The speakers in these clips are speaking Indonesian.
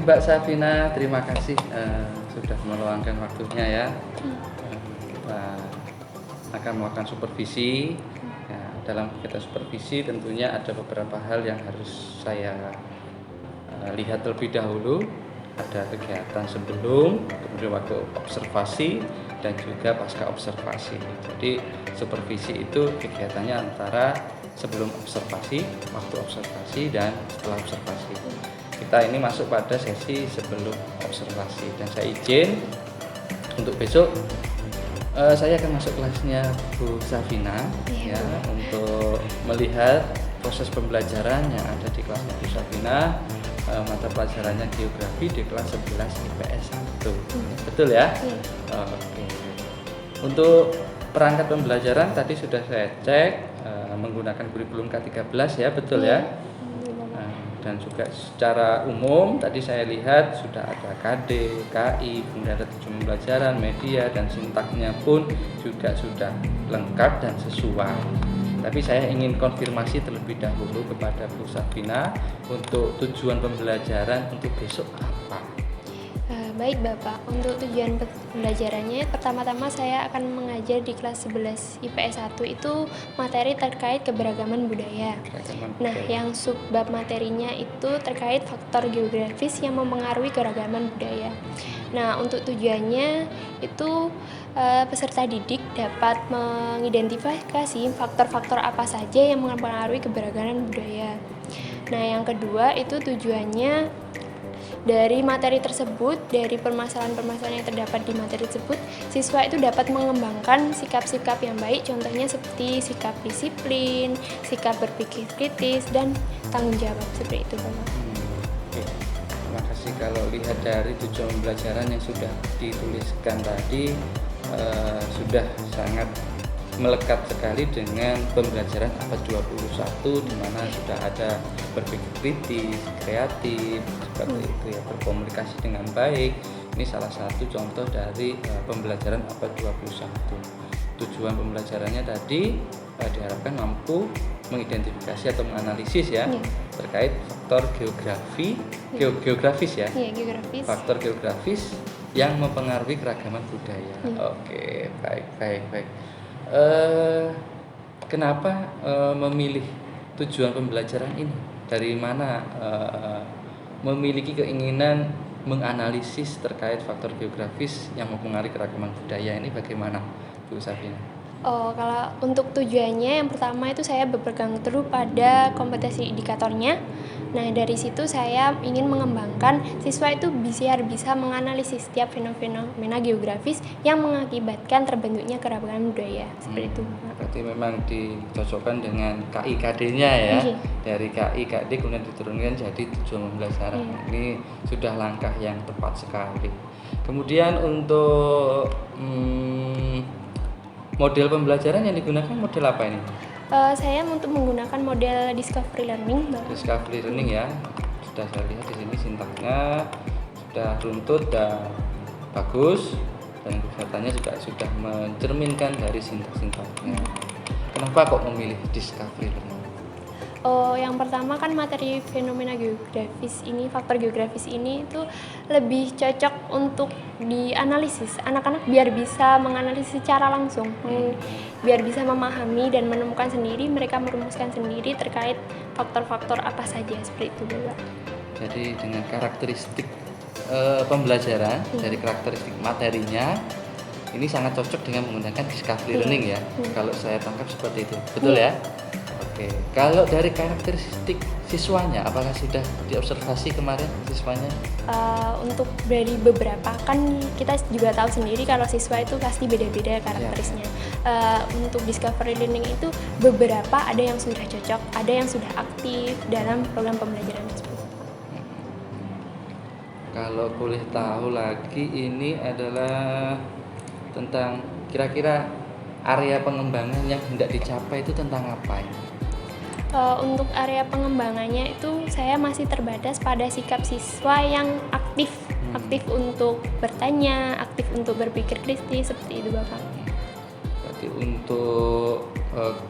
Mbak Safina, terima kasih sudah meluangkan waktunya ya. Kita akan melakukan supervisi. Ya, dalam kegiatan supervisi tentunya ada beberapa hal yang harus saya lihat terlebih dahulu. Ada kegiatan sebelum, kemudian waktu observasi, dan juga pasca observasi. Jadi supervisi itu kegiatannya antara sebelum observasi, waktu observasi, dan setelah observasi. Kita ini masuk pada sesi sebelum observasi, dan saya izin untuk besok saya akan masuk kelasnya Bu Safina ya, untuk melihat proses pembelajaran yang ada di kelasnya Bu Safina. Mata pelajarannya geografi di kelas 11 IPS 1. Betul ya? Oke. Untuk perangkat pembelajaran tadi sudah saya cek menggunakan kurikulum K13 ya, betul ya? Dan juga secara umum tadi saya lihat sudah ada KD, KI, kemudian ada tujuan pembelajaran, media, dan sintaknya pun juga sudah lengkap dan sesuai. Tapi saya ingin konfirmasi terlebih dahulu kepada Bu Safina untuk tujuan pembelajaran untuk besok apa? Baik Bapak, untuk tujuan pembelajarannya pertama-tama saya akan mengajar di kelas 11 IPS 1 itu materi terkait keberagaman budaya. Nah, yang subbab materinya itu terkait faktor geografis yang mempengaruhi keragaman budaya. Nah, untuk tujuannya itu peserta didik dapat mengidentifikasi faktor-faktor apa saja yang mempengaruhi keberagaman budaya. Nah, yang kedua itu tujuannya dari materi tersebut, dari permasalahan-permasalahan yang terdapat di materi tersebut, siswa itu dapat mengembangkan sikap-sikap yang baik, contohnya seperti sikap disiplin, sikap berpikir kritis, dan tanggung jawab, seperti itu Bapak. Oke. Terima kasih. Kalau lihat dari tujuan pembelajaran yang sudah dituliskan tadi, sudah sangat melekat sekali dengan pembelajaran abad 21 di mana sudah ada berpikir kritis, kreatif, seperti itu ya, berkomunikasi dengan baik. Ini salah satu contoh dari pembelajaran abad 21. Tujuan pembelajarannya tadi diharapkan mampu mengidentifikasi atau menganalisis ya, terkait faktor geografis ya. Geografis. Faktor geografis yang mempengaruhi keragaman budaya. Oke, baik. Kenapa memilih tujuan pembelajaran ini? Dari mana memiliki keinginan menganalisis terkait faktor geografis yang mempengaruhi keragaman budaya ini, bagaimana Bu Safina? Kalau untuk tujuannya yang pertama itu saya berpegang teguh pada kompetensi indikatornya. Nah, dari situ saya ingin mengembangkan siswa itu bisa menganalisis setiap fenomena geografis yang mengakibatkan terbentuknya keragaman budaya. Seperti itu. Berarti memang dicocokkan dengan KI-KD-nya ya. Dari KI-KD kemudian diturunkan jadi tujuan pembelajaran. Ini sudah langkah yang tepat sekali. Kemudian untuk model pembelajaran yang digunakan model apa ini? Saya untuk menggunakan model discovery learning. Discovery learning ya. Sudah saya lihat di sini sintaknya sudah runtut dan bagus, dan kegiatannya juga sudah mencerminkan dari sintak-sintaknya. Kenapa kok memilih discovery learning? Yang pertama kan materi fenomena geografis ini, faktor geografis ini itu lebih cocok untuk dianalisis anak-anak biar bisa menganalisis secara langsung, biar bisa memahami dan menemukan sendiri, mereka merumuskan sendiri terkait faktor-faktor apa saja, seperti itu Bapak. Jadi dengan karakteristik pembelajaran dari karakteristik materinya ini sangat cocok dengan menggunakan discovery learning ya. Kalau saya tangkap seperti itu, betul ya? Oke, kalau dari karakteristik siswanya, apakah sudah diobservasi kemarin siswanya? Untuk dari beberapa, kan kita juga tahu sendiri kalau siswa itu pasti beda-beda karakterisnya. Untuk discovery learning itu beberapa ada yang sudah cocok, ada yang sudah aktif dalam program pembelajaran tersebut. Kalau boleh tahu lagi, ini adalah tentang kira-kira area pengembangan yang hendak dicapai itu tentang apa ini? Untuk area pengembangannya itu saya masih terbatas pada sikap siswa yang aktif untuk bertanya, aktif untuk berpikir kritis, seperti itu Bapak. Berarti untuk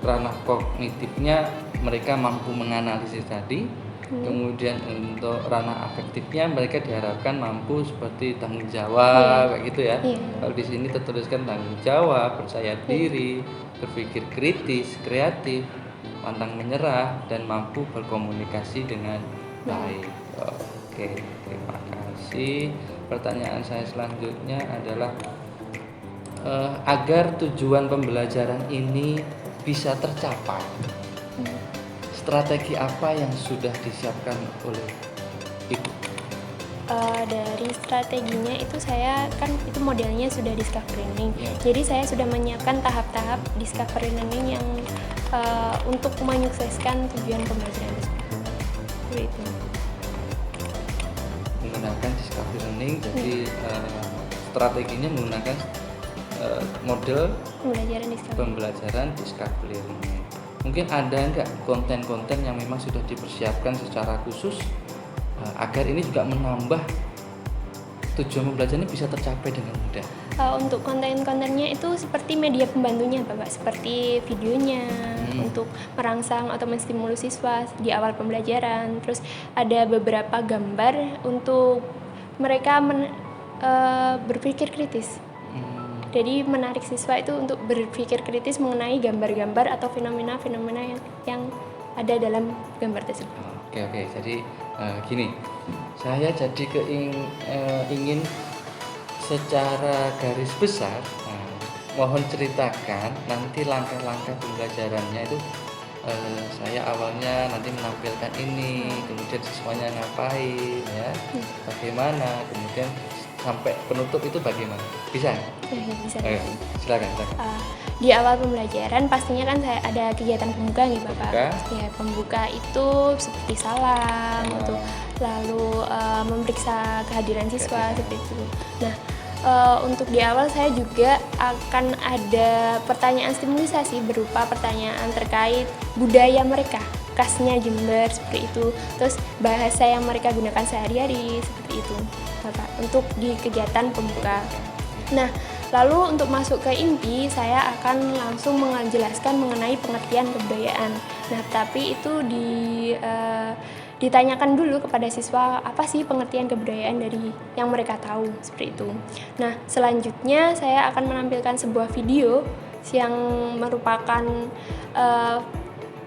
ranah kognitifnya mereka mampu menganalisis tadi, Kemudian untuk ranah afektifnya mereka diharapkan mampu seperti tanggung jawab kayak gitu ya. Kalau di sini tertuliskan tanggung jawab, percaya diri, berpikir kritis, kreatif, pantang menyerah, dan mampu berkomunikasi dengan baik. Oke, terima kasih. Pertanyaan saya selanjutnya adalah agar tujuan pembelajaran ini bisa tercapai, strategi apa yang sudah disiapkan oleh Ibu? Dari strateginya itu saya kan itu modelnya sudah discovery learning. Jadi saya sudah menyiapkan tahap-tahap discovery learning yang untuk menyukseskan tujuan pembelajaran tersebut. Itu. Menggunakan discovery learning, jadi strateginya menggunakan model pembelajaran discovery learning. Mungkin ada nggak konten-konten yang memang sudah dipersiapkan secara khusus agar ini juga menambah tujuan pembelajaran ini bisa tercapai dengan mudah? Untuk konten-kontennya itu seperti media pembantunya Bapak, seperti videonya untuk merangsang atau menstimulus siswa di awal pembelajaran. Terus ada beberapa gambar untuk mereka berpikir kritis. Jadi menarik siswa itu untuk berpikir kritis mengenai gambar-gambar atau fenomena-fenomena yang ada dalam gambar tersebut. Oke. Jadi gini, saya jadi ingin secara garis besar, mohon ceritakan nanti langkah-langkah pembelajarannya itu. Saya awalnya nanti menampilkan ini, kemudian siswanya ngapain, ya, bagaimana, kemudian sampai penutup itu bagaimana? Bisa? Bisa. Silakan. Di awal pembelajaran pastinya kan saya ada kegiatan pembuka nih Bapak. Ya, pembuka itu seperti salam, lalu memeriksa kehadiran siswa seperti itu. Nah, untuk di awal saya juga akan ada pertanyaan stimulisasi berupa pertanyaan terkait budaya mereka, khasnya Jember seperti itu, terus bahasa yang mereka gunakan sehari-hari seperti itu Bapak, untuk di kegiatan pembuka. Nah, lalu untuk masuk ke inti, saya akan langsung menjelaskan mengenai pengertian kebudayaan. Nah, tapi itu ditanyakan dulu kepada siswa apa sih pengertian kebudayaan dari yang mereka tahu seperti itu. Nah, selanjutnya saya akan menampilkan sebuah video yang merupakan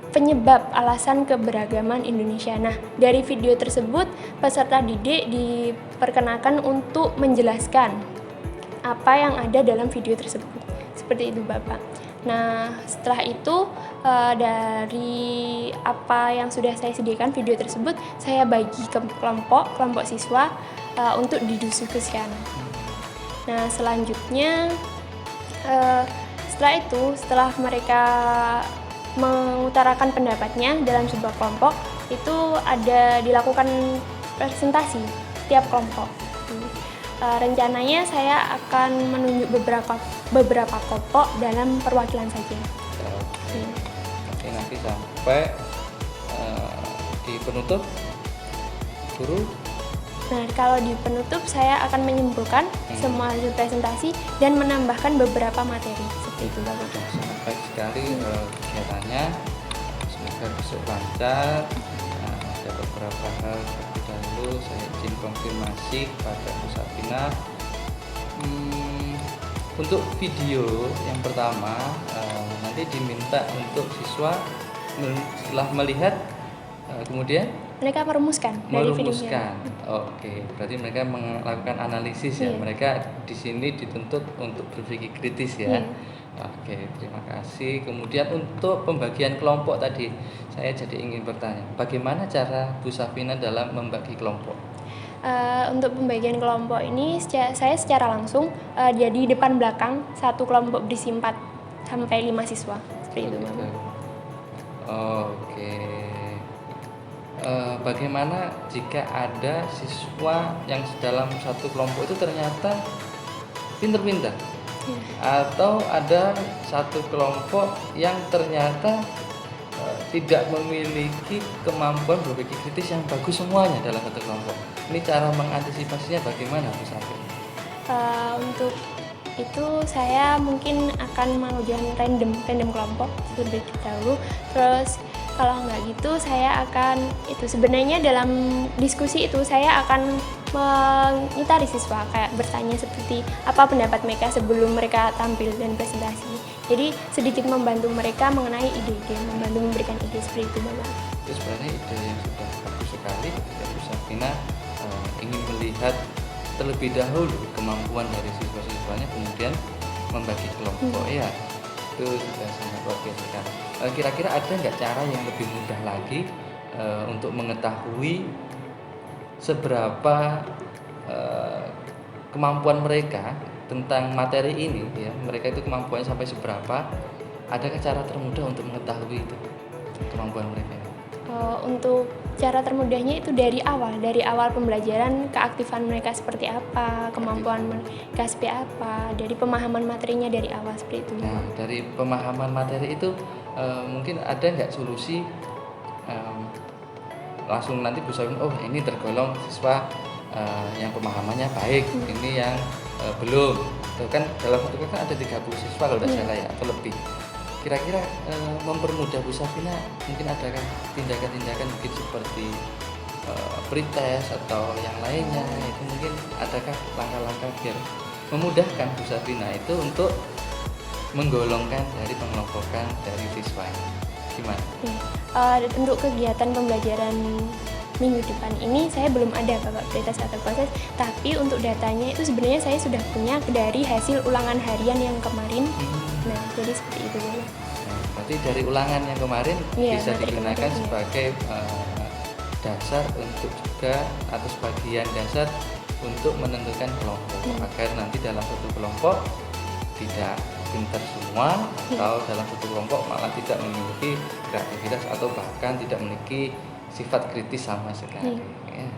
penyebab alasan keberagaman Indonesia. Nah, dari video tersebut peserta didik diperkenakan untuk menjelaskan apa yang ada dalam video tersebut. Seperti itu Bapak. Nah, setelah itu dari apa yang sudah saya sediakan video tersebut, saya bagi ke kelompok siswa untuk didiskusikan. Nah, selanjutnya setelah mereka mengutarakan pendapatnya dalam sebuah kelompok, itu ada dilakukan presentasi setiap kelompok. Rencananya saya akan menunjuk beberapa kelompok dalam perwakilan saja. Oke, nanti sampai di penutup guru. Nah, kalau di penutup saya akan menyimpulkan semua hasil presentasi dan menambahkan beberapa materi seperti itu Bapak. Sangat baik sekali kegiatannya. Semoga besok lancar. Ada beberapa hal terlebih dahulu saya izin konfirmasi kepada Bu Safina. Untuk video yang pertama nanti diminta untuk siswa setelah melihat kemudian mereka merumuskan dari videonya. Oke, berarti mereka melakukan analisis ya. Mereka di sini dituntut untuk berpikir kritis ya. Oke, terima kasih. Kemudian untuk pembagian kelompok tadi, saya jadi ingin bertanya, bagaimana cara Bu Safina dalam membagi kelompok? Untuk pembagian kelompok ini saya secara langsung jadi depan belakang satu kelompok berisi 4 sampai 5 siswa seperti itu Bapak. Oke. Bagaimana jika ada siswa yang dalam satu kelompok itu ternyata pinter-pinter, atau ada satu kelompok yang ternyata tidak memiliki kemampuan berpikir kritis yang bagus semuanya dalam satu kelompok? Ini cara mengantisipasinya bagaimana, Bu Safina? Untuk itu saya mungkin akan mengajukan random kelompok terlebih dahulu. Terus Kalau nggak gitu saya akan sebenarnya dalam diskusi itu saya akan mengitari siswa, kayak bertanya seperti apa pendapat mereka sebelum mereka tampil dan presentasi. Jadi sedikit membantu mereka mengenai ide-ide, membantu memberikan ide seperti itu Bapak. Itu sebenarnya ide yang sudah bagus sekali ya Bu Safina, ingin melihat terlebih dahulu kemampuan dari siswa-siswanya, kemudian membagi kelompok ya, itu sudah sangat luar biasa. Kira-kira ada nggak cara yang lebih mudah lagi untuk mengetahui seberapa kemampuan mereka tentang materi ini ya, mereka itu kemampuannya sampai seberapa? Adakah cara termudah untuk mengetahui itu kemampuan mereka? Untuk cara termudahnya itu dari awal pembelajaran, keaktifan mereka seperti apa, kemampuan mereka seperti apa, dari pemahaman materinya dari awal seperti itu. Nah, dari pemahaman materi itu mungkin ada nggak solusi langsung nanti Bu Safina, oh ini tergolong siswa yang pemahamannya baik, ini yang belum. Itu kan dalam satu kelas kan ada 30 siswa kalau tidak salah ya, atau lebih. Kira-kira mempermudah Bu Safina, mungkin adakah tindakan-tindakan mungkin seperti pretest atau yang lainnya, itu mungkin adakah langkah-langkah biar memudahkan Bu Safina itu untuk menggolongkan dari pengelompokan dari siswa ini? Gimana? Untuk kegiatan pembelajaran minggu depan ini saya belum ada Bapak pretest atau proses, tapi untuk datanya itu sebenarnya saya sudah punya dari hasil ulangan harian yang kemarin. Nah, jadi seperti itu Bapak. Nah, berarti dari ulangan yang kemarin bisa digunakan sebagai dasar untuk juga, atau sebagian dasar untuk menentukan kelompok, agar nanti dalam satu kelompok tidak pintar semua, atau dalam satu kelompok malah tidak memiliki kreativitas atau bahkan tidak memiliki sifat kritis sama sekali. Ya.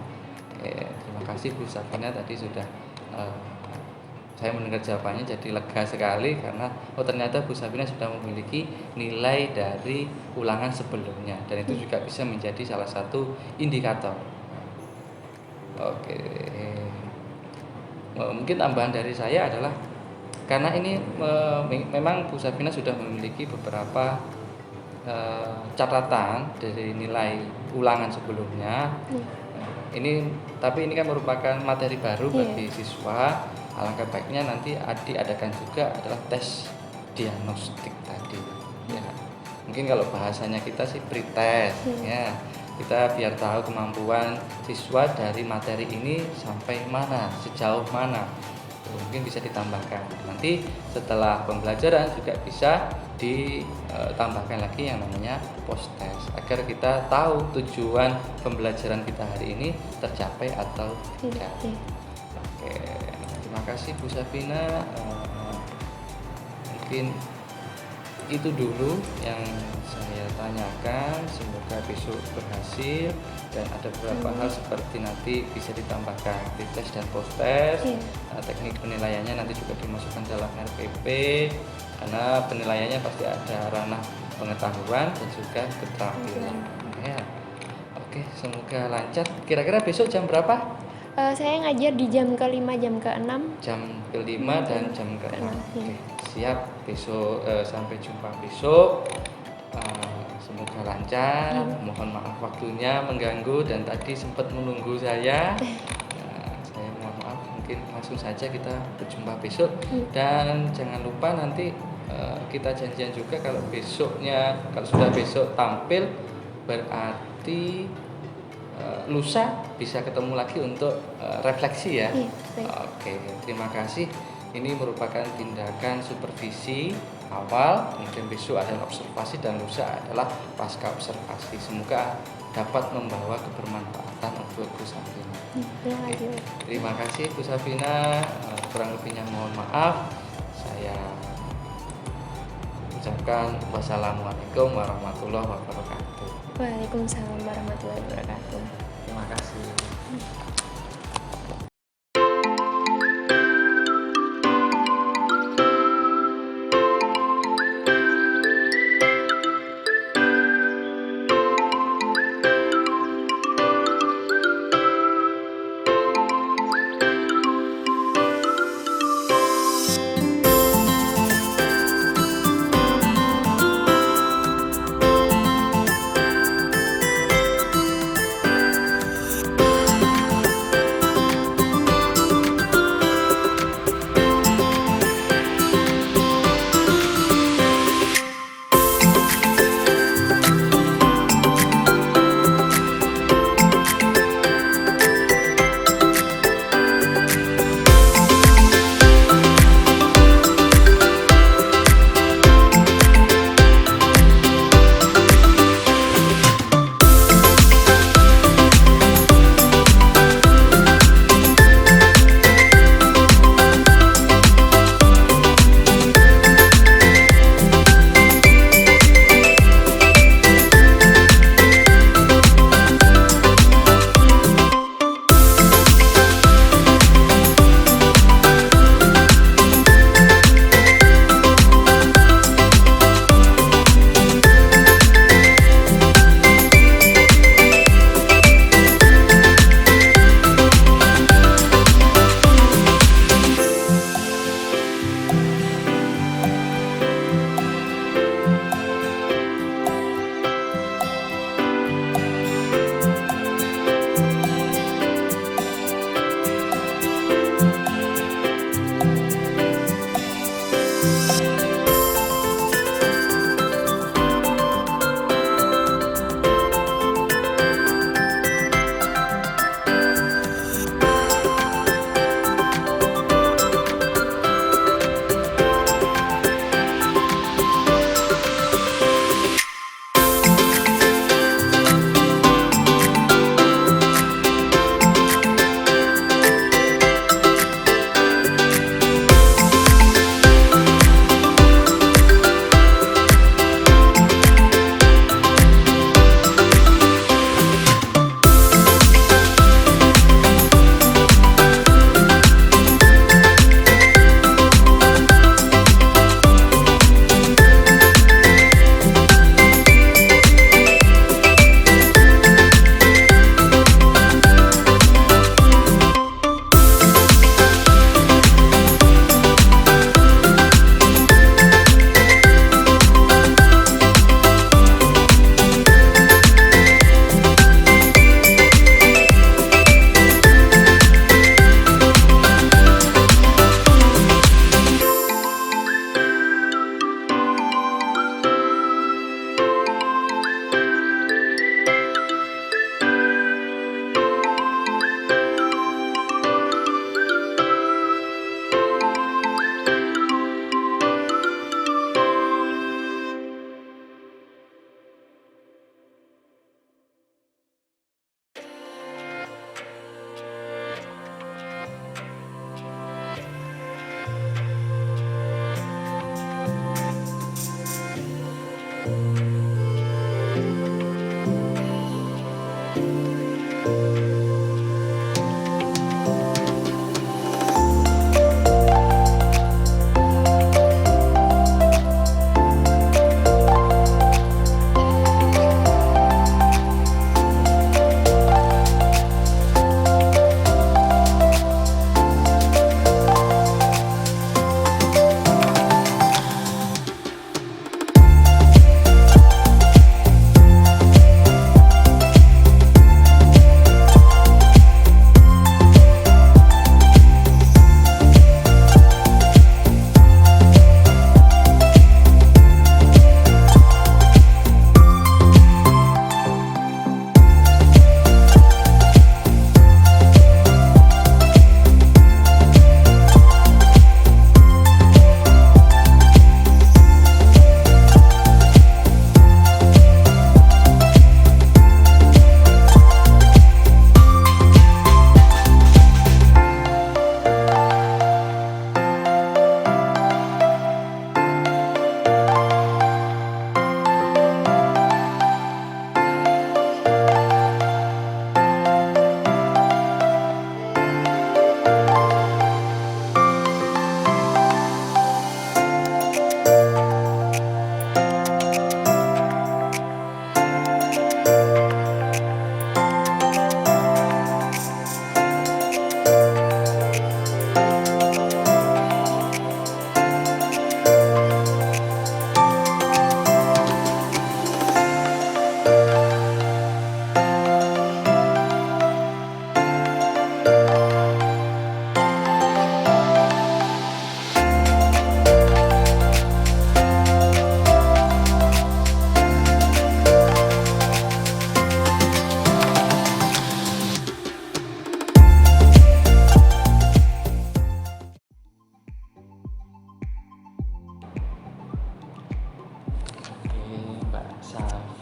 Terima kasih Bu Safina, tadi sudah saya mendengar jawabannya jadi lega sekali, karena ternyata Bu Safina sudah memiliki nilai dari ulangan sebelumnya, dan itu juga bisa menjadi salah satu indikator. Oke, mungkin tambahan dari saya adalah karena ini memang Bu Safina sudah memiliki beberapa catatan dari nilai ulangan sebelumnya. Tapi ini kan merupakan materi baru bagi siswa. Alangkah baiknya nanti diadakan juga adalah tes diagnostik tadi. Ya, mungkin kalau bahasanya kita sih pretest. Ya, kita biar tahu kemampuan siswa dari materi ini sampai mana, sejauh mana. Mungkin bisa ditambahkan. Nanti setelah pembelajaran juga bisa ditambahkan lagi yang namanya post test, agar kita tahu tujuan pembelajaran kita hari ini tercapai atau tidak. Oke, terima kasih Bu Safina. Mungkin itu dulu yang saya tanyakan, semoga besok berhasil, dan ada beberapa hal seperti nanti bisa ditambahkan pretest dan post test. Teknik penilaiannya nanti juga dimasukkan dalam RPP, karena penilaiannya pasti ada ranah pengetahuan dan juga keterampilan. Ya. Oke, semoga lancar. Kira-kira besok jam berapa? Saya ngajar di jam ke-5, jam ke-6. Jam ke-5 dan jam ke-6. Oke, siap. Besok sampai jumpa besok. Semoga lancar. Mohon maaf waktunya mengganggu dan tadi sempat menunggu saya. Saya mohon maaf. Mungkin langsung saja kita berjumpa besok. Dan jangan lupa nanti kita janjian juga kalau sudah besok tampil, berarti lusa bisa ketemu lagi untuk refleksi ya. Oke, terima kasih. Ini merupakan tindakan supervisi awal, kemudian besok adalah observasi, dan lusa adalah pasca observasi. Semoga dapat membawa kebermanfaatan untuk Bu Safina. Terima kasih Bu Safina. Kurang lebihnya mohon maaf. Saya ucapkan wassalamualaikum warahmatullahi wabarakatuh. Waalaikumsalam warahmatullahi wabarakatuh. Terima kasih.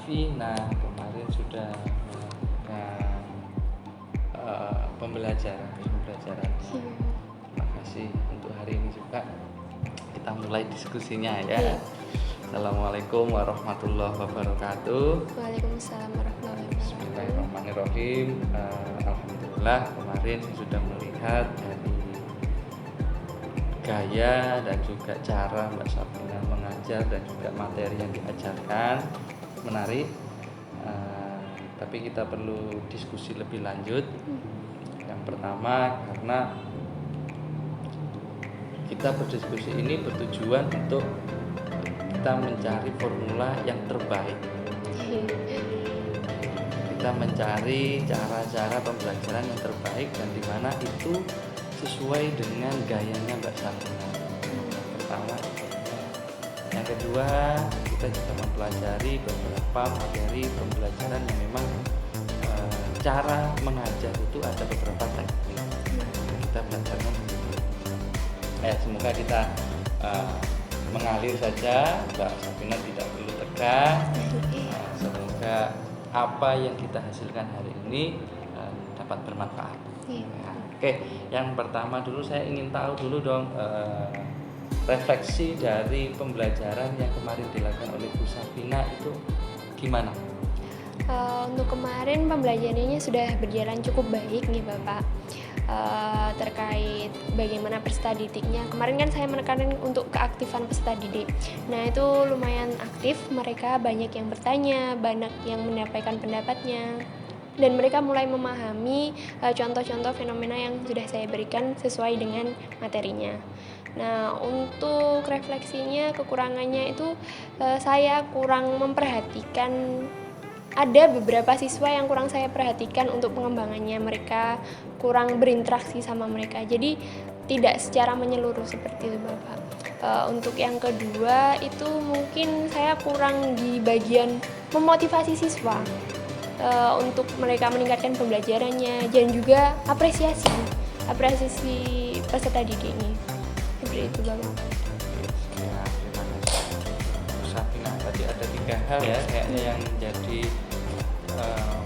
Vina kemarin sudah melakukan pembelajaran. Terima kasih untuk hari ini juga. Kita mulai diskusinya ya. Assalamualaikum warahmatullahi wabarakatuh. Waalaikumsalam warahmatullahi wabarakatuh. Bismillahirrahmanirrahim. Alhamdulillah kemarin saya sudah melihat dari gaya dan juga cara Mbak Safina mengajar dan juga materi yang diajarkan menarik, tapi kita perlu diskusi lebih lanjut. Yang pertama, karena kita berdiskusi ini bertujuan untuk kita mencari formula yang terbaik. Kita mencari cara-cara pembelajaran yang terbaik dan dimana itu sesuai dengan gayanya Mbak Safina. Pertama, kedua, kita juga mempelajari beberapa materi pembelajaran yang memang cara mengajar itu ada beberapa teknik. Kita belajarnya semoga kita mengalir saja, Mbak Safina tidak perlu tegang. Semoga apa yang kita hasilkan hari ini dapat bermanfaat. Oke, yang pertama dulu saya ingin tahu dulu dong refleksi dari pembelajaran yang kemarin dilakukan oleh Bu Safina itu gimana? Untuk kemarin pembelajarannya sudah berjalan cukup baik nih Bapak. Terkait bagaimana peserta didiknya. Kemarin kan saya menekankan untuk keaktifan peserta didik. Nah itu lumayan aktif, mereka banyak yang bertanya, banyak yang menyampaikan pendapatnya, dan mereka mulai memahami contoh-contoh fenomena yang sudah saya berikan sesuai dengan materinya. Nah untuk refleksinya, kekurangannya itu saya kurang memperhatikan. Ada beberapa siswa yang kurang saya perhatikan untuk pengembangannya, mereka kurang berinteraksi sama mereka, jadi tidak secara menyeluruh seperti itu Bapak. Untuk yang kedua itu mungkin saya kurang di bagian memotivasi siswa untuk mereka meningkatkan pembelajarannya, dan juga apresiasi peserta didiknya, seperti itu Bapak. Ya, terima kasih Bu Safina. Tadi ada 3 hal ya kayaknya yang jadi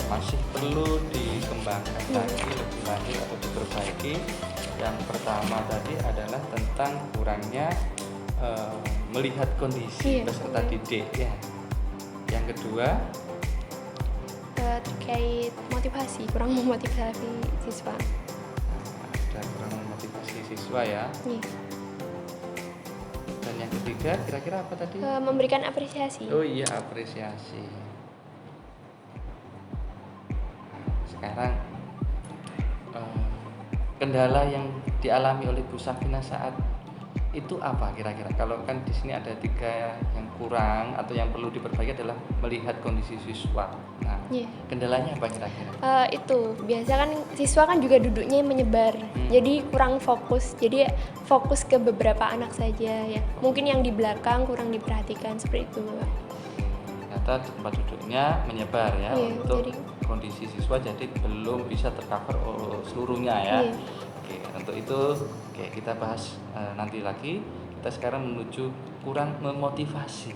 masih perlu dikembangkan lagi lebih lanjut atau diperbaiki. Yang pertama tadi adalah tentang kurangnya melihat kondisi peserta didik ya. Yang kedua terkait motivasi, kurang memotivasi siswa. Ada kurang memotivasi siswa ya. Dan yang ketiga kira-kira apa tadi? Memberikan apresiasi. Oh iya, apresiasi. Sekarang kendala yang dialami oleh Bu Safina saat itu apa kira-kira? Kalau kan di sini ada 3 yang kurang atau yang perlu diperbaiki adalah melihat kondisi siswa. Nah, kendalanya apa kira-kira? Itu biasa kan siswa kan juga duduknya menyebar, jadi kurang fokus. Jadi fokus ke beberapa anak saja ya. Mungkin yang di belakang kurang diperhatikan seperti itu. Ternyata tempat duduknya menyebar ya, untuk kondisi siswa, jadi belum bisa tercover seluruhnya ya. Oke, untuk itu kita bahas nanti lagi. Kita sekarang menuju kurang memotivasi.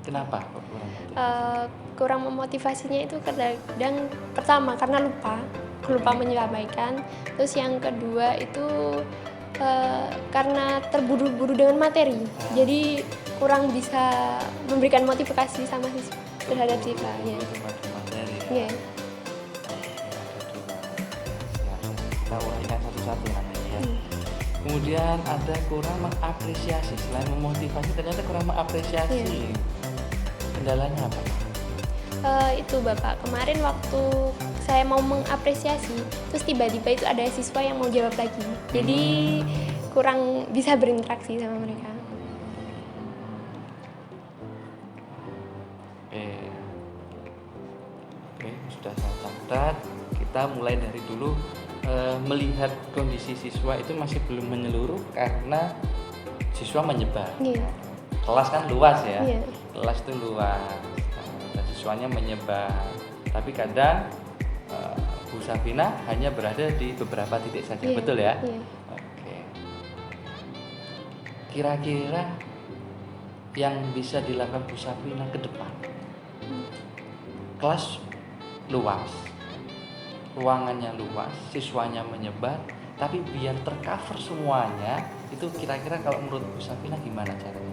Kenapa kok kurang memotivasi? Kurang memotivasinya itu kadang pertama karena lupa menyampaikan. Terus yang kedua itu karena terburu-buru dengan materi, jadi kurang bisa memberikan motivasi sama siswa terhadap siswa ya. Iya. Kita uraikan satu-satu namanya ya. Kemudian ada kurang mengapresiasi. Selain memotivasi, ternyata kurang mengapresiasi. Kendalanya apa? Itu Bapak, kemarin waktu saya mau mengapresiasi, terus tiba-tiba itu ada siswa yang mau jawab lagi, jadi kurang bisa berinteraksi sama mereka. Oke, sudah saya catat. Kita mulai dari dulu. Melihat kondisi siswa itu masih belum menyeluruh karena siswa menyebar. Kelas kan luas ya, kelas itu luas dan siswanya menyebar, tapi kadang Bu Safina hanya berada di beberapa titik saja, betul ya? Oke. Kira-kira yang bisa dilakukan Bu Safina ke depan, kelas luas, ruangannya luas, siswanya menyebar, tapi biar tercover semuanya, itu kira-kira kalau menurut Bu Safina gimana caranya?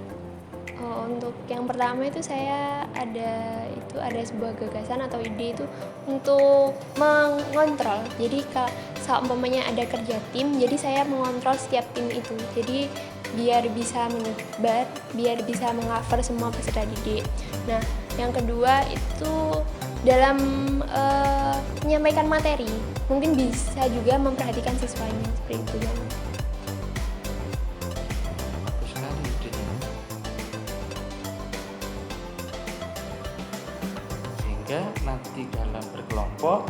Untuk yang pertama itu saya ada sebuah gagasan atau ide itu untuk mengontrol. Jadi kalau umpamanya ada kerja tim, jadi saya mengontrol setiap tim itu. Jadi biar bisa menyebar, biar bisa meng-cover semua peserta didik. Nah, yang kedua itu dalam menyampaikan materi, mungkin bisa juga memperhatikan siswanya seperti itu. Bagus sekali idenya. Sehingga nanti dalam berkelompok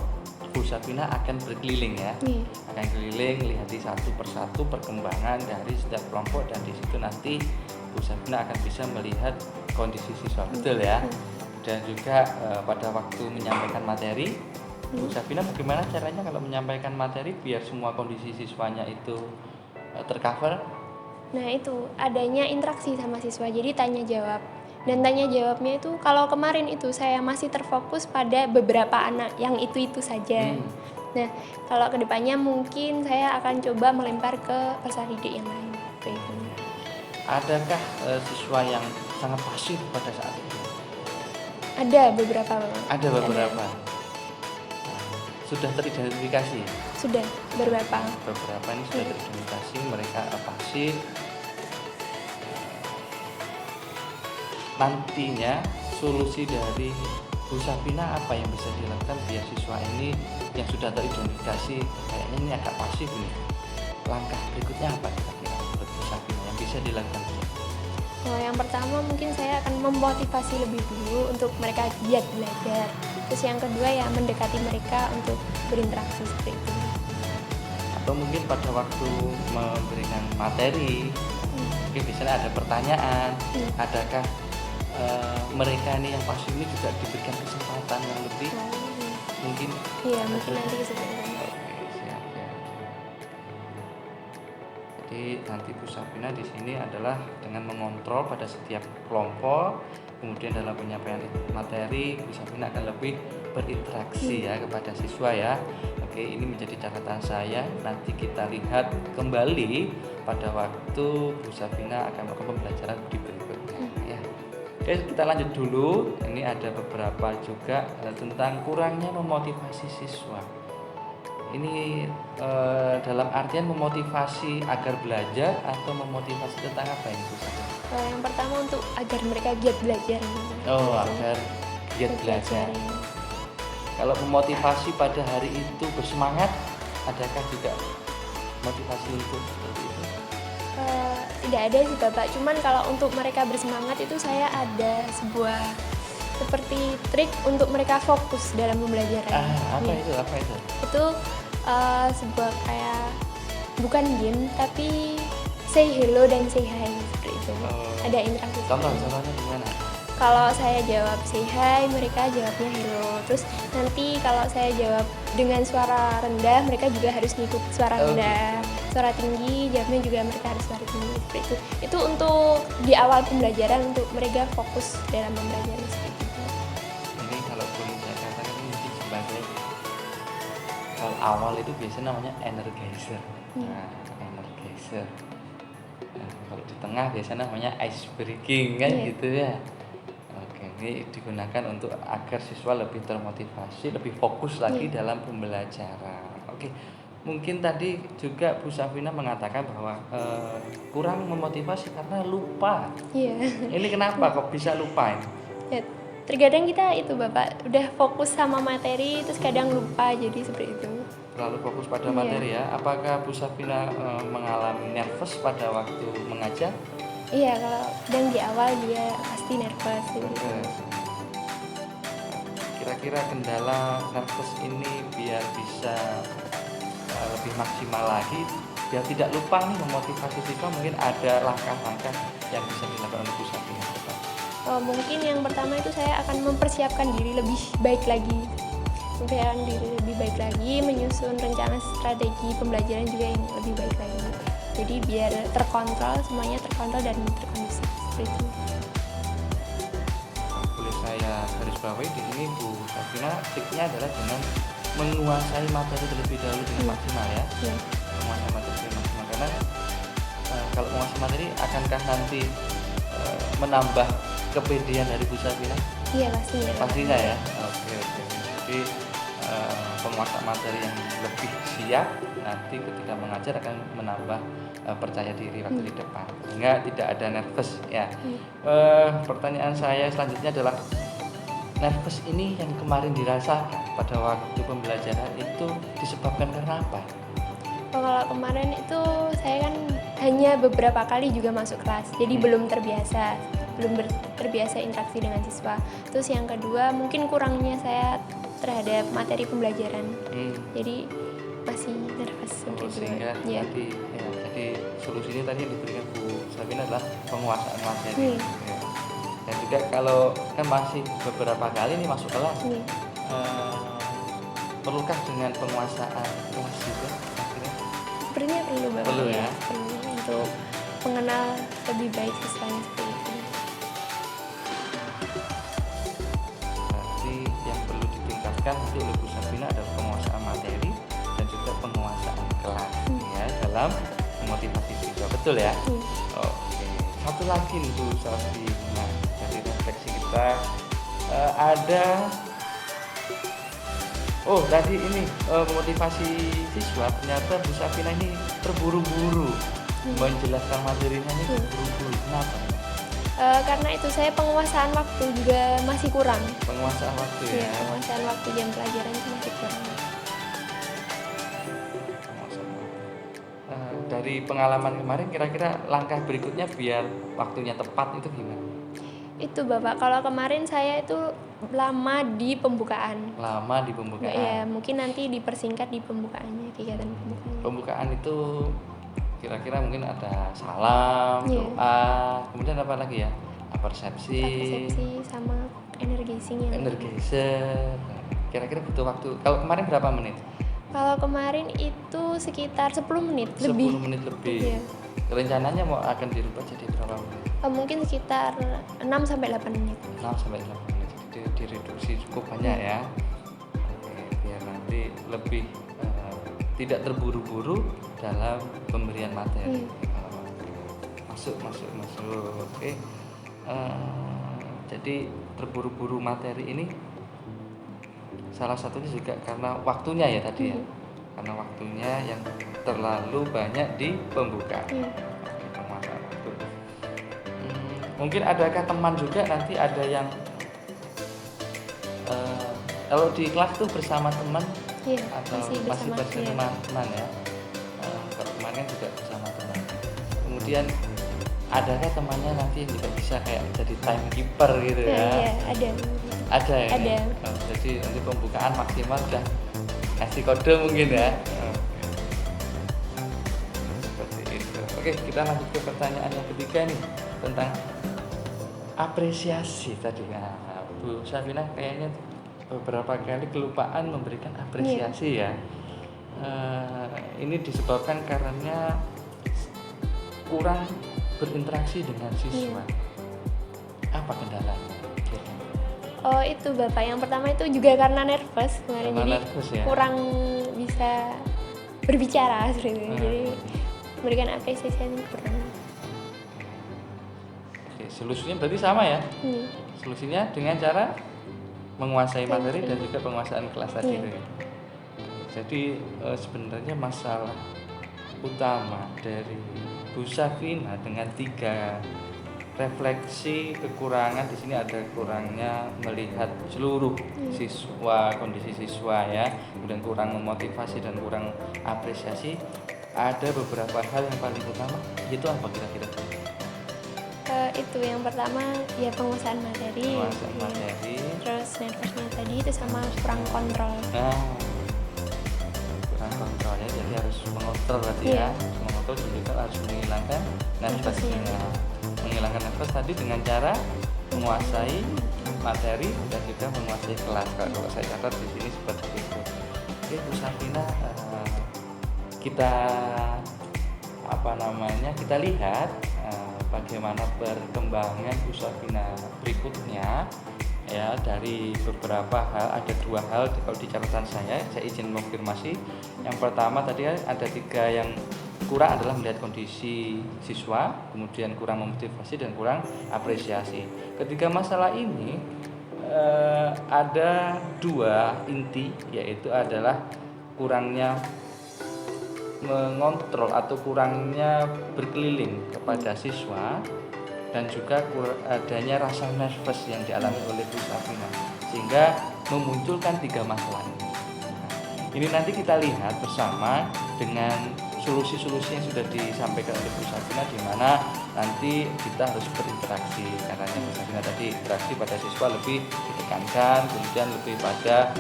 Bu Safina akan berkeliling ya, akan keliling, lihati satu persatu perkembangan dari setiap kelompok, dan di situ nanti Bu Bu Sabina akan bisa melihat kondisi siswa, betul ya. Dan juga pada waktu menyampaikan materi, Bu Sabina bagaimana caranya kalau menyampaikan materi biar semua kondisi siswanya itu tercover? Nah itu adanya interaksi sama siswa, jadi tanya jawab. Dan tanya jawabnya itu kalau kemarin itu saya masih terfokus pada beberapa anak yang itu saja. Nah kalau kedepannya mungkin saya akan coba melempar ke peserta didik yang lain. Adakah siswa yang sangat pasif pada saat itu? Ada beberapa. Ada beberapa. Sudah teridentifikasi? Sudah beberapa. Beberapa ini sudah teridentifikasi, mereka pasif. Nantinya solusi dari Bu Sabina apa yang bisa dilakukan biar siswa ini yang sudah teridentifikasi kayaknya ini agak pasif nih, langkah berikutnya apa kira-kira menurut Bu Sabina yang bisa dilakukan? Yang pertama mungkin saya akan memotivasi lebih dulu untuk mereka giat belajar. Terus yang kedua ya mendekati mereka untuk berinteraksi seperti itu. Atau mungkin pada waktu memberikan materi, mungkin biasanya ada pertanyaan, adakah mereka ini yang pasif ini juga diberikan kesempatan yang lebih mungkin? Iya mungkin nanti kesempatan. Jadi nanti Bu Sabina di sini adalah dengan mengontrol pada setiap kelompok, kemudian dalam penyampaian materi Bu Sabina akan lebih berinteraksi ya kepada siswa ya. Oke, ini menjadi catatan saya. Nanti kita lihat kembali pada waktu Bu Sabina akan melakukan pembelajaran di berikutnya ya. Oke, kita lanjut dulu. Ini ada beberapa juga tentang kurangnya memotivasi siswa. Ini dalam artian memotivasi agar belajar atau memotivasi tentang apa ini Bu Sabina? Yang pertama untuk agar mereka giat belajar. Agar giat belajar. Kalau memotivasi pada hari itu bersemangat, adakah juga motivasi untuk seperti itu? Tidak ada sih Bapak, cuman kalau untuk mereka bersemangat itu saya ada sebuah seperti trik untuk mereka fokus dalam pembelajaran. Apa itu? Itu sebuah kayak bukan game tapi say hello dan say hi seperti itu. Ada interaksi. Contohnya gimana? Kalau saya jawab say hi, mereka jawabnya hello. Terus nanti kalau saya jawab dengan suara rendah, mereka juga harus ngikut suara rendah. Suara tinggi, jawabnya juga mereka harus suara tinggi seperti itu. Itu untuk di awal pembelajaran untuk mereka fokus dalam pembelajaran seperti itu. Ini kalau boleh saya katakan ini mungkin sebagai kalau awal itu biasanya namanya energizer. Energizer. Nah, kalau di tengah biasanya namanya ice breaking kan gitu ya. Oke, ini digunakan untuk agar siswa lebih termotivasi, lebih fokus lagi dalam pembelajaran. Oke, mungkin tadi juga Bu Sabina mengatakan bahwa kurang memotivasi karena lupa. Iya. Ini kenapa kok bisa lupa ini? Ya, terkadang kita itu Bapak udah fokus sama materi terus kadang lupa jadi seperti itu. Terlalu fokus pada materi ya. Apakah Bu Sabina mengalami nervous pada waktu mengajar? Iya, kalau dan di awal dia pasti nervous gitu. Kira-kira kendala nervous ini biar bisa lebih maksimal lagi, biar tidak lupa nih memotivasi siswa, mungkin ada langkah-langkah yang bisa dilakukan oleh Bu Sabina. Mungkin yang pertama itu saya akan mempersiapkan diri lebih baik lagi. Menyusun rencana strategi pembelajaran juga yang lebih baik lagi. Jadi biar terkontrol, semuanya terkontrol dan terkondusif seperti itu. Boleh saya garis bawahi di sini Bu Sabina, triknya adalah dengan menguasai materi terlebih dahulu dengan maksimal ya. Menguasai materi dengan maksimal karena kalau menguasai materi akankah nanti menambah kepedean dari Bu Sabina? Iya pastinya. Pastinya ya. Oke. Jadi penguasaan materi yang lebih siap nanti ketika mengajar akan menambah percaya diri waktu di depan sehingga tidak ada nervous ya. Pertanyaan saya selanjutnya adalah nervous ini yang kemarin dirasakan pada waktu pembelajaran itu disebabkan karena apa? Kalau kemarin itu saya kan hanya beberapa kali juga masuk kelas jadi belum terbiasa interaksi dengan siswa. Terus yang kedua mungkin kurangnya saya terhadap materi pembelajaran. Jadi masih nervous sehingga nanti ya, Jadi solusinya tadi yang diberikan Bu Sabina adalah penguasaan materi. Ya. Dan juga kalau kan masih beberapa kali nih masuk kelas, perlukah dengan penguasaan kelas juga? Akhirnya? Sebenarnya perlu Bapak. Perlu ya? Perlu untuk mengenal lebih baik siswanya seperti itu. Berarti yang perlu ditingkatkan nanti oleh Bu Sabina adalah penguasaan materi dan juga penguasaan kelas ya dalam memotivasi siswa, betul ya? Oke. Satu lagi nih Bu Sabina, dari refleksi kita ada tadi ini memotivasi siswa, ternyata Bu Sabina ini terburu-buru menjelaskan materinya ini terburu-buru. Kenapa? Karena itu saya penguasaan waktu juga masih kurang. Penguasaan waktu ya. Penguasaan waktu jam pelajaran itu masih kurang. Dari pengalaman kemarin, kira-kira langkah berikutnya biar waktunya tepat itu gimana? Itu Bapak, kalau kemarin saya itu lama di pembukaan. Lama di pembukaan. Ya, mungkin nanti dipersingkat di pembukaannya, kegiatan pembukaan. Pembukaan itu kira-kira mungkin ada salam, doa, kemudian apa lagi ya? Persepsi sama energizing. Energizer. Kira-kira butuh waktu. Kalau kemarin berapa menit? Kalau kemarin itu sekitar 10 menit 10 lebih. menit lebih. Iya. Rencananya mau akan dirubah jadi berapa menit? Mungkin sekitar 6 sampai 8 menit. 6 sampai 8 menit. Jadi direduksi cukup banyak ya. Oke, biar nanti lebih tidak terburu-buru dalam pemberian materi. Masuk. Oke. Jadi terburu-buru materi ini salah satunya juga karena waktunya ya tadi ya. Karena waktunya yang terlalu banyak di pembukaan. Penguasaan waktu. Mungkin adakah teman juga nanti ada yang kalau di kelas tuh bersama teman atau masih bersama teman ya. Kalau kemarin kan juga bersama teman. Kemudian adakah temannya nanti yang juga bisa kayak jadi timekeeper gitu ya? Iya, ada. Ada ya? Ada. Jadi nanti pembukaan maksimal udah kasih kode mungkin ya? Seperti itu. Oke, kita lanjut ke pertanyaan yang ketiga nih, tentang apresiasi tadi. Nah, Bu Sabina kayaknya beberapa kali kelupaan memberikan apresiasi ya. Ini disebabkan karena kurang berinteraksi dengan siswa. Apa kendalanya? Itu Bapak, yang pertama itu juga karena nervous kemarin, jadi nervous, ya? kurang bisa berbicara sebenarnya. Jadi memberikan apresiasi ini kurang. Oke, solusinya berarti sama ya? Solusinya dengan cara menguasai materi dan juga penguasaan kelas tadi itu ya. Jadi sebenarnya masalah utama dari Bu Sabina dengan 3 refleksi kekurangan di sini ada kurangnya melihat seluruh siswa, kondisi siswa ya, kemudian kurang memotivasi dan kurang apresiasi. Ada beberapa hal yang paling utama, itu apa kira-kira? Itu yang pertama ya penguasaan materi. Terus nervousnya tadi itu sama kurang kontrol. Kurang kontrol ya, jadi harus mengontrol berarti ya. Mengontrol juga harus menghilangkan nervousnya. Menghilangkan nervous tadi dengan cara menguasai materi dan juga menguasai kelas. Kalau saya catat di sini seperti itu. Oke, Bu Sabina, kita kita lihat bagaimana perkembangan Bu Sabina berikutnya ya. Dari beberapa hal, ada 2 hal kalau di catatan saya izin mengonfirmasi. Yang pertama tadi ada 3 yang kurang adalah melihat kondisi siswa, kemudian kurang memotivasi dan kurang apresiasi. Ketiga masalah ini ada 2 inti, yaitu adalah kurangnya mengontrol atau kurangnya berkeliling kepada siswa dan juga adanya rasa nervous yang dialami oleh Bu Sabina sehingga memunculkan 3 masalah ini. Ini nanti kita lihat bersama dengan solusi-solusi yang sudah disampaikan oleh Bu Sabina, di mana nanti kita harus berinteraksi karena Bu Sabina tadi interaksi pada siswa lebih ditekankan, kemudian lebih pada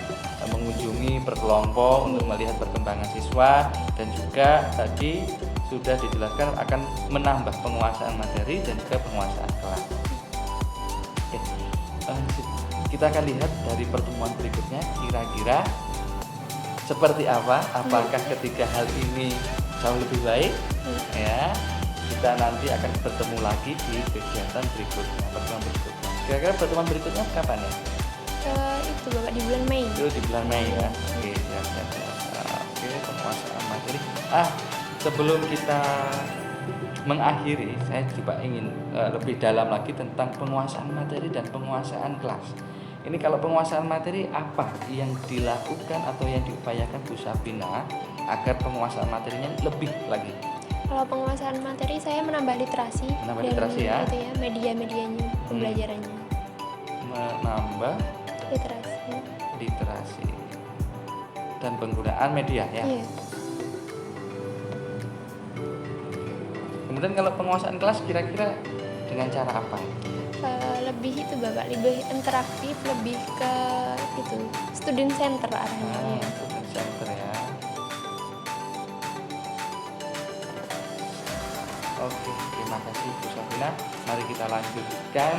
mengunjungi berkelompok untuk melihat perkembangan siswa, dan juga tadi sudah dijelaskan akan menambah penguasaan materi dan juga penguasaan kelas. Oke. Kita akan lihat dari pertemuan berikutnya kira-kira seperti apa. Apakah ketiga hal ini jauh lebih baik? Ya, kita nanti akan bertemu lagi di kegiatan berikutnya, pertemuan berikutnya. Kira-kira pertemuan berikutnya kapan ya? Itu Bapak di bulan Mei. Itu di bulan Mei ya. Oke, siap. Oke, penguasaan materi. Sebelum kita mengakhiri, saya juga ingin lebih dalam lagi tentang penguasaan materi dan penguasaan kelas. Ini kalau penguasaan materi, apa yang dilakukan atau yang diupayakan Bu Safina agar penguasaan materinya lebih lagi? Kalau penguasaan materi, saya menambah literasi. Ya. Itu ya, media-medianya, pembelajarannya. Menambah literasi dan penggunaan media ya. Iya. Kemudian kalau penguasaan kelas kira-kira dengan cara apa? Lebih itu Bapak, lebih interaktif, lebih ke itu student center arahnya. Student center ya. Oke, terima kasih Bu Safina. Mari kita lanjutkan.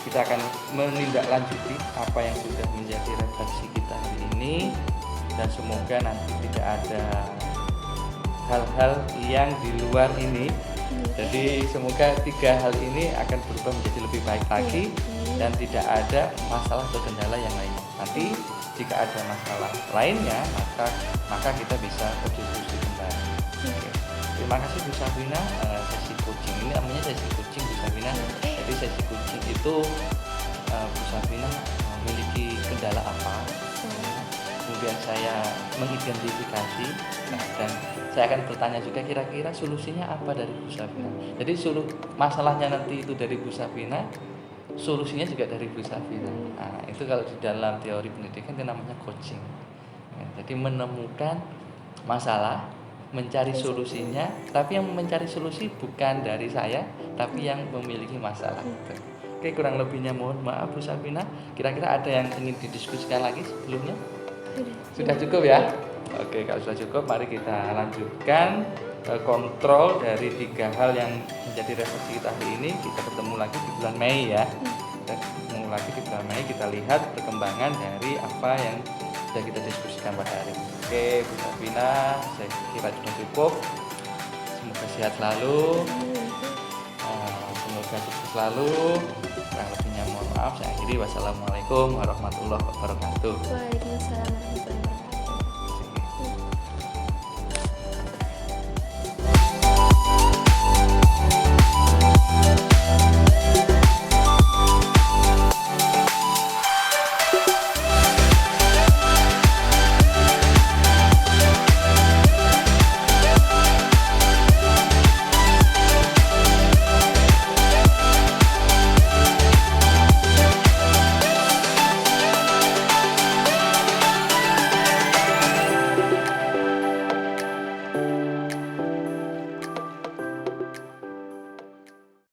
Kita akan menindaklanjuti apa yang sudah menjadi refleksi kita hari ini, dan semoga nanti tidak ada hal-hal yang di luar ini. Jadi semoga tiga hal ini akan berubah menjadi lebih baik lagi dan tidak ada masalah atau kendala yang lain. Nanti jika ada masalah lainnya, maka kita bisa berdiskusi kembali. Oke. Terima kasih Bu Safina. Sesi coaching ini namanya sesi coaching Bu Safina. Jadi sesi coaching itu Bu Safina memiliki kendala apa? Kemudian saya mengidentifikasi, dan saya akan bertanya juga kira-kira solusinya apa dari Bu Safina. Jadi masalahnya nanti itu dari Bu Safina, solusinya juga dari Bu Safina. Nah, itu kalau di dalam teori pendidikan itu namanya coaching. Jadi menemukan masalah, mencari solusinya, tapi yang mencari solusi bukan dari saya, tapi yang memiliki masalah. Oke, kurang lebihnya mohon maaf Bu Safina. Kira-kira ada yang ingin didiskusikan lagi sebelumnya? Sudah cukup ya? Oke, kalau sudah cukup, mari kita lanjutkan kontrol dari tiga hal yang menjadi refleksi kita hari ini. Kita ketemu lagi di bulan Mei ya. Kita ketemu lagi di bulan Mei, kita lihat perkembangan dari apa yang sudah kita diskusikan pada hari ini. Oke, Bu Safina, saya kira sudah cukup. Semoga sehat selalu. Semoga sukses selalu. Kurang lebihnya mohon maaf. Saya akhiri. Wassalamualaikum warahmatullahi wabarakatuh. Waalaikumsalam warahmatullahi wabarakatuh.